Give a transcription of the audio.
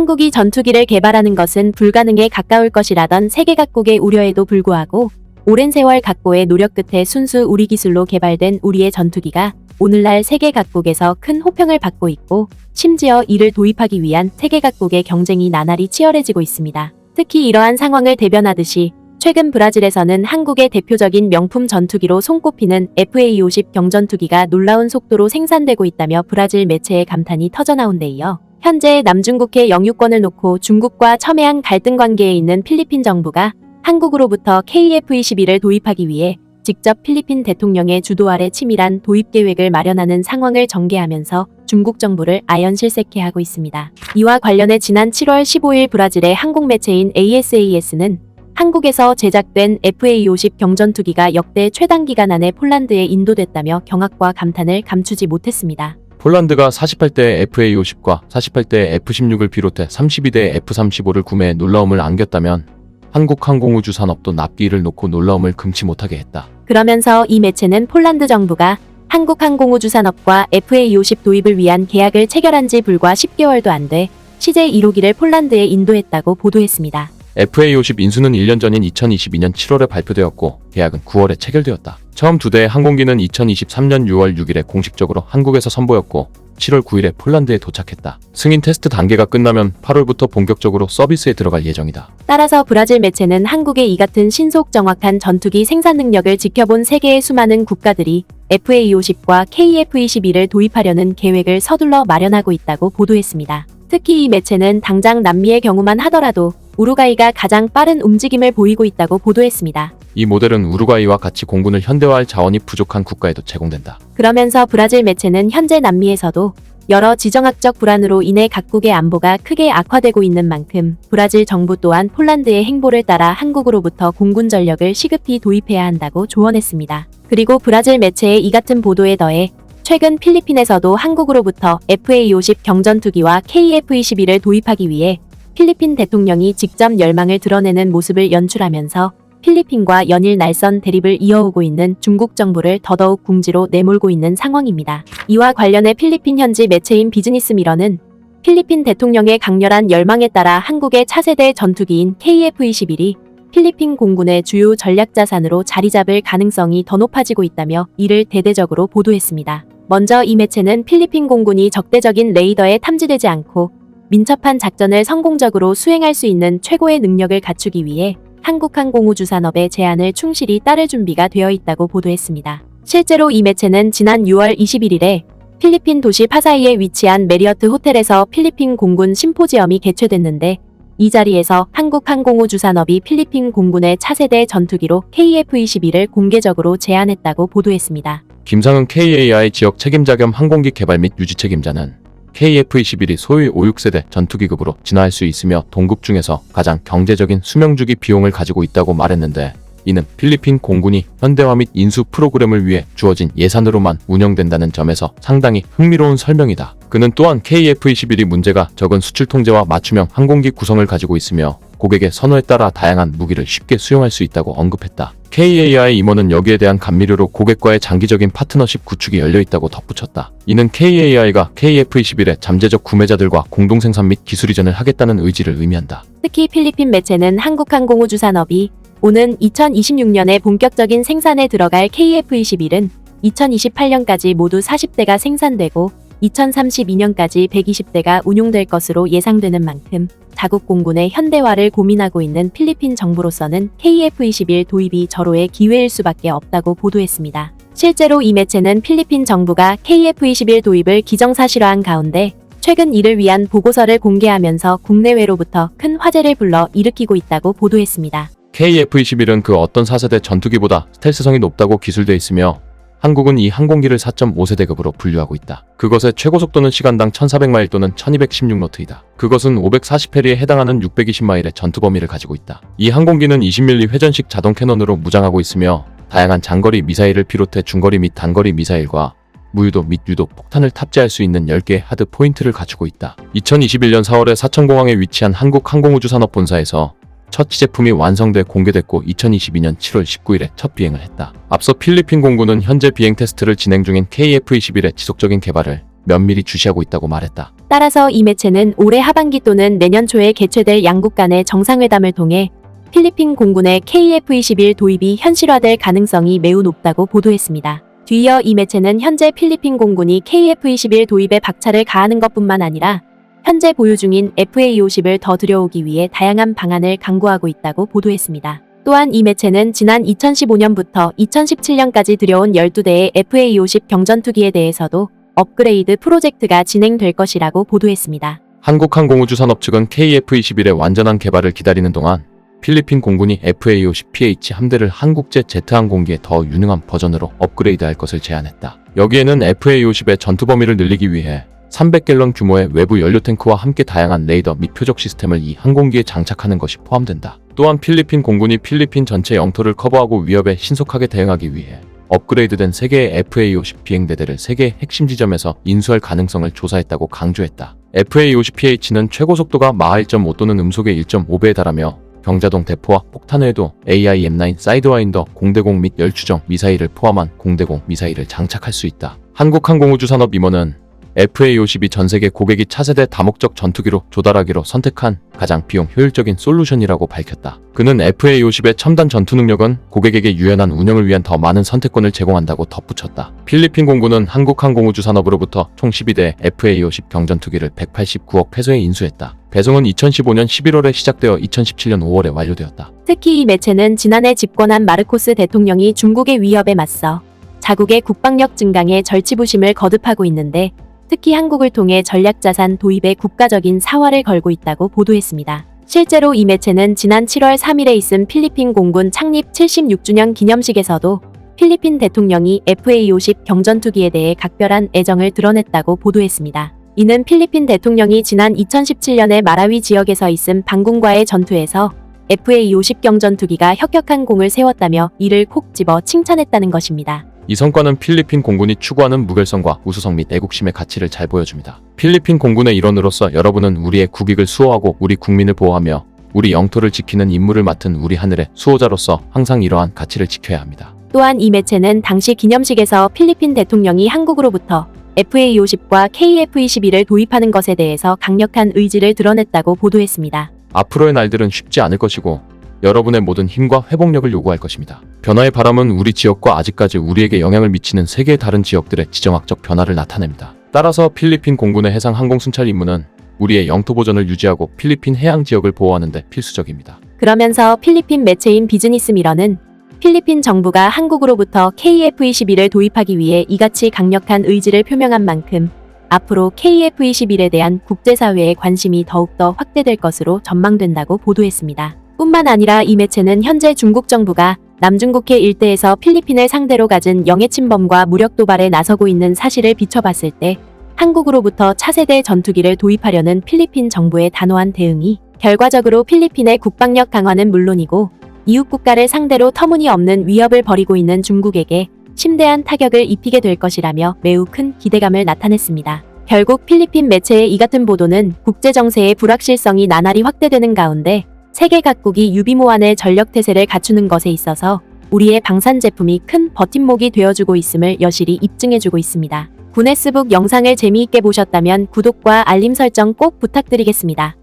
한국이 전투기를 개발하는 것은 불가능에 가까울 것이라던 세계 각국의 우려에도 불구하고 오랜 세월 각고의 노력 끝에 순수 우리 기술로 개발된 우리의 전투기가 오늘날 세계 각국에서 큰 호평을 받고 있고 심지어 이를 도입하기 위한 세계 각국의 경쟁이 나날이 치열해지고 있습니다. 특히 이러한 상황을 대변하듯이 최근 브라질에서는 한국의 대표적인 명품 전투기로 손꼽히는 FA-50 경전투기가 놀라운 속도로 생산되고 있다며 브라질 매체의 감탄이 터져나온 데 이어 현재 남중국해 영유권을 놓고 중국과 첨예한 갈등 관계에 있는 필리핀 정부가 한국으로부터 KF-21을 도입하기 위해 직접 필리핀 대통령의 주도 아래 치밀한 도입 계획을 마련하는 상황을 전개하면서 중국 정부를 아연실색해 하고 있습니다. 이와 관련해 지난 7월 15일 브라질의 항공 매체인 ASAS는 한국에서 제작된 FA-50 경전투기가 역대 최단기간 안에 폴란드에 인도됐다며 경악과 감탄을 감추지 못했습니다. 폴란드가 48대의 FA-50과 48대의 F-16을 비롯해 32대의 F-35를 구매해 놀라움을 안겼다면 한국 항공우주 산업도 납기를 놓고 놀라움을 금치 못하게 했다. 그러면서 이 매체는 폴란드 정부가 한국 항공우주 산업과 FA-50 도입을 위한 계약을 체결한 지 불과 10개월도 안 돼 CJ 1호기를 폴란드에 인도했다고 보도했습니다. FA-50 인수는 1년 전인 2022년 7월에 발표되었고 계약은 9월에 체결되었다. 처음 두 대의 항공기는 2023년 6월 6일에 공식적으로 한국에서 선보였고 7월 9일에 폴란드에 도착했다. 승인 테스트 단계가 끝나면 8월부터 본격적으로 서비스에 들어갈 예정이다. 따라서 브라질 매체는 한국의 이 같은 신속 정확한 전투기 생산 능력을 지켜본 세계의 수많은 국가들이 FA-50과 KF-21을 도입하려는 계획을 서둘러 마련하고 있다고 보도했습니다. 특히 이 매체는 당장 남미의 경우만 하더라도 우루과이가 가장 빠른 움직임을 보이고 있다고 보도했습니다. 이 모델은 우루과이와 같이 공군을 현대화할 자원이 부족한 국가에도 제공된다. 그러면서 브라질 매체는 현재 남미에서도 여러 지정학적 불안으로 인해 각국의 안보가 크게 악화되고 있는 만큼 브라질 정부 또한 폴란드의 행보를 따라 한국으로부터 공군 전력을 시급히 도입해야 한다고 조언했습니다. 그리고 브라질 매체의 이 같은 보도에 더해 최근 필리핀에서도 한국으로부터 FA-50 경전투기와 KF-21을 도입하기 위해 필리핀 대통령이 직접 열망을 드러내는 모습을 연출하면서 필리핀과 연일 날선 대립을 이어오고 있는 중국 정부를 더더욱 궁지로 내몰고 있는 상황입니다. 이와 관련해 필리핀 현지 매체인 비즈니스 미러는 필리핀 대통령의 강렬한 열망에 따라 한국의 차세대 전투기인 KF-21이 필리핀 공군의 주요 전략 자산으로 자리 잡을 가능성이 더 높아지고 있다며 이를 대대적으로 보도했습니다. 먼저 이 매체는 필리핀 공군이 적대적인 레이더에 탐지되지 않고 민첩한 작전을 성공적으로 수행할 수 있는 최고의 능력을 갖추기 위해 한국 항공우주 산업의 제안을 충실히 따를 준비가 되어 있다고 보도했습니다. 실제로 이 매체는 지난 6월 21일에 필리핀 도시 파사이에 위치한 메리어트 호텔에서 필리핀 공군 심포지엄이 개최됐는데 이 자리에서 한국 항공우주 산업이 필리핀 공군의 차세대 전투기로 KF-21을 공개적으로 제안했다고 보도했습니다. 김상은 KAI 지역 책임자 겸 항공기 개발 및 유지 책임자는 KF-21이 소위 5,6세대 전투기급으로 진화할 수 있으며 동급 중에서 가장 경제적인 수명주기 비용을 가지고 있다고 말했는데 이는 필리핀 공군이 현대화 및 인수 프로그램을 위해 주어진 예산으로만 운영된다는 점에서 상당히 흥미로운 설명이다. 그는 또한 KF-21이 문제가 적은 수출 통제와 맞춤형 항공기 구성을 가지고 있으며 고객의 선호에 따라 다양한 무기를 쉽게 수용할 수 있다고 언급했다. KAI 임원은 여기에 대한 감미료로 고객과의 장기적인 파트너십 구축이 열려있다고 덧붙였다. 이는 KAI가 KF-21의 잠재적 구매자들과 공동생산 및 기술 이전을 하겠다는 의지를 의미한다. 특히 필리핀 매체는 한국항공우주 산업이 오는 2026년에 본격적인 생산에 들어갈 KF-21은 2028년까지 모두 40대가 생산되고 2032년까지 120대가 운용될 것으로 예상되는 만큼 자국 공군의 현대화를 고민하고 있는 필리핀 정부로서는 KF-21 도입이 절호의 기회일 수밖에 없다고 보도했습니다. 실제로 이 매체는 필리핀 정부가 KF-21 도입을 기정사실화한 가운데 최근 이를 위한 보고서를 공개하면서 국내외로부터 큰 화제를 불러 일으키고 있다고 보도했습니다. KF-21은 그 어떤 4세대 전투기보다 스텔스성이 높다고 기술되어 있으며 한국은 이 항공기를 4.5세대급으로 분류하고 있다. 그것의 최고 속도는 시간당 1400마일 또는 1216노트이다. 그것은 540해리에 해당하는 620마일의 전투 범위를 가지고 있다. 이 항공기는 20mm 회전식 자동 캐논으로 무장하고 있으며 다양한 장거리 미사일을 비롯해 중거리 및 단거리 미사일과 무유도 및 유도 폭탄을 탑재할 수 있는 10개의 하드 포인트를 갖추고 있다. 2021년 4월에 사천공항에 위치한 한국항공우주산업본사에서 첫 시제품이 완성돼 공개됐고 2022년 7월 19일에 첫 비행을 했다. 앞서 필리핀 공군은 현재 비행 테스트를 진행 중인 KF-21의 지속적인 개발을 면밀히 주시하고 있다고 말했다. 따라서 이 매체는 올해 하반기 또는 내년 초에 개최될 양국 간의 정상회담을 통해 필리핀 공군의 KF-21 도입이 현실화될 가능성이 매우 높다고 보도했습니다. 뒤이어 이 매체는 현재 필리핀 공군이 KF-21 도입에 박차를 가하는 것뿐만 아니라 현재 보유 중인 FA-50을 더 들여오기 위해 다양한 방안을 강구하고 있다고 보도했습니다. 또한 이 매체는 지난 2015년부터 2017년까지 들여온 12대의 FA-50 경전투기에 대해서도 업그레이드 프로젝트가 진행될 것이라고 보도했습니다. 한국항공우주산업 측은 KF-21의 완전한 개발을 기다리는 동안 필리핀 공군이 FA-50PH 함대를 한국제 제트항공기의 더 유능한 버전으로 업그레이드할 것을 제안했다. 여기에는 FA-50의 전투 범위를 늘리기 위해 300갤런 규모의 외부 연료 탱크와 함께 다양한 레이더 및 표적 시스템을 이 항공기에 장착하는 것이 포함된다. 또한 필리핀 공군이 필리핀 전체 영토를 커버하고 위협에 신속하게 대응하기 위해 업그레이드된 3개의 FA-50 비행대대를 세계의 핵심 지점에서 인수할 가능성을 조사했다고 강조했다. FA-50PH는 최고 속도가 마하 1.5 또는 음속의 1.5배에 달하며 경자동 대포와 폭탄 외에도 AIM-9 사이드와인더 공대공 및 열추정 미사일을 포함한 공대공 미사일을 장착할 수 있다. 한국항공우주산업 임원은 FA-50이 전세계 고객이 차세대 다목적 전투기로 조달하기로 선택한 가장 비용 효율적인 솔루션이라고 밝혔다. 그는 FA-50의 첨단 전투 능력은 고객에게 유연한 운영을 위한 더 많은 선택권을 제공한다고 덧붙였다. 필리핀 공군은 한국항공우주산업으로부터 총 12대 FA-50 경전투기를 189억 페소에 인수했다. 배송은 2015년 11월에 시작되어 2017년 5월에 완료되었다. 특히 이 매체는 지난해 집권한 마르코스 대통령이 중국의 위협에 맞서 자국의 국방력 증강에 절치부심을 거듭하고 있는데 특히 한국을 통해 전략자산 도입에 국가적인 사활을 걸고 있다고 보도했습니다. 실제로 이 매체는 지난 7월 3일에 있은 필리핀 공군 창립 76주년 기념식에서도 필리핀 대통령이 FA-50 경전투기에 대해 각별한 애정을 드러냈다고 보도했습니다. 이는 필리핀 대통령이 지난 2017년에 마라위 지역에서 있은 반군과의 전투에서 FA-50 경전투기가 혁혁한 공을 세웠다며 이를 콕 집어 칭찬했다는 것입니다. 이 성과는 필리핀 공군이 추구하는 무결성과 우수성 및 애국심의 가치를 잘 보여줍니다. 필리핀 공군의 일원으로서 여러분은 우리의 국익을 수호하고 우리 국민을 보호하며 우리 영토를 지키는 임무를 맡은 우리 하늘의 수호자로서 항상 이러한 가치를 지켜야 합니다. 또한 이 매체는 당시 기념식에서 필리핀 대통령이 한국으로부터 FA-50과 KF-21을 도입하는 것에 대해서 강력한 의지를 드러냈다고 보도했습니다. 앞으로의 날들은 쉽지 않을 것이고 여러분의 모든 힘과 회복력을 요구할 것입니다. 변화의 바람은 우리 지역과 아직까지 우리에게 영향을 미치는 세계의 다른 지역들의 지정학적 변화를 나타냅니다. 따라서 필리핀 공군의 해상 항공 순찰 임무는 우리의 영토 보전을 유지하고 필리핀 해양 지역을 보호하는 데 필수적입니다. 그러면서 필리핀 매체인 비즈니스 미러는 필리핀 정부가 한국으로부터 KF-21을 도입하기 위해 이같이 강력한 의지를 표명한 만큼 앞으로 KF-21에 대한 국제사회의 관심이 더욱더 확대될 것으로 전망된다고 보도했습니다. 뿐만 아니라 이 매체는 현재 중국 정부가 남중국해 일대에서 필리핀을 상대로 가진 영해침범과 무력 도발에 나서고 있는 사실을 비춰봤을 때 한국으로부터 차세대 전투기를 도입하려는 필리핀 정부의 단호한 대응이 결과적으로 필리핀의 국방력 강화는 물론이고 이웃 국가를 상대로 터무니없는 위협을 벌이고 있는 중국에게 심대한 타격을 입히게 될 것이라며 매우 큰 기대감을 나타냈습니다. 결국 필리핀 매체의 이 같은 보도는 국제정세의 불확실성이 나날이 확대되는 가운데 세계 각국이 유비무환의 전력태세를 갖추는 것에 있어서 우리의 방산 제품이 큰 버팀목이 되어주고 있음을 여실히 입증해주고 있습니다. 구네스북 영상을 재미있게 보셨다면 구독과 알림 설정 꼭 부탁드리겠습니다.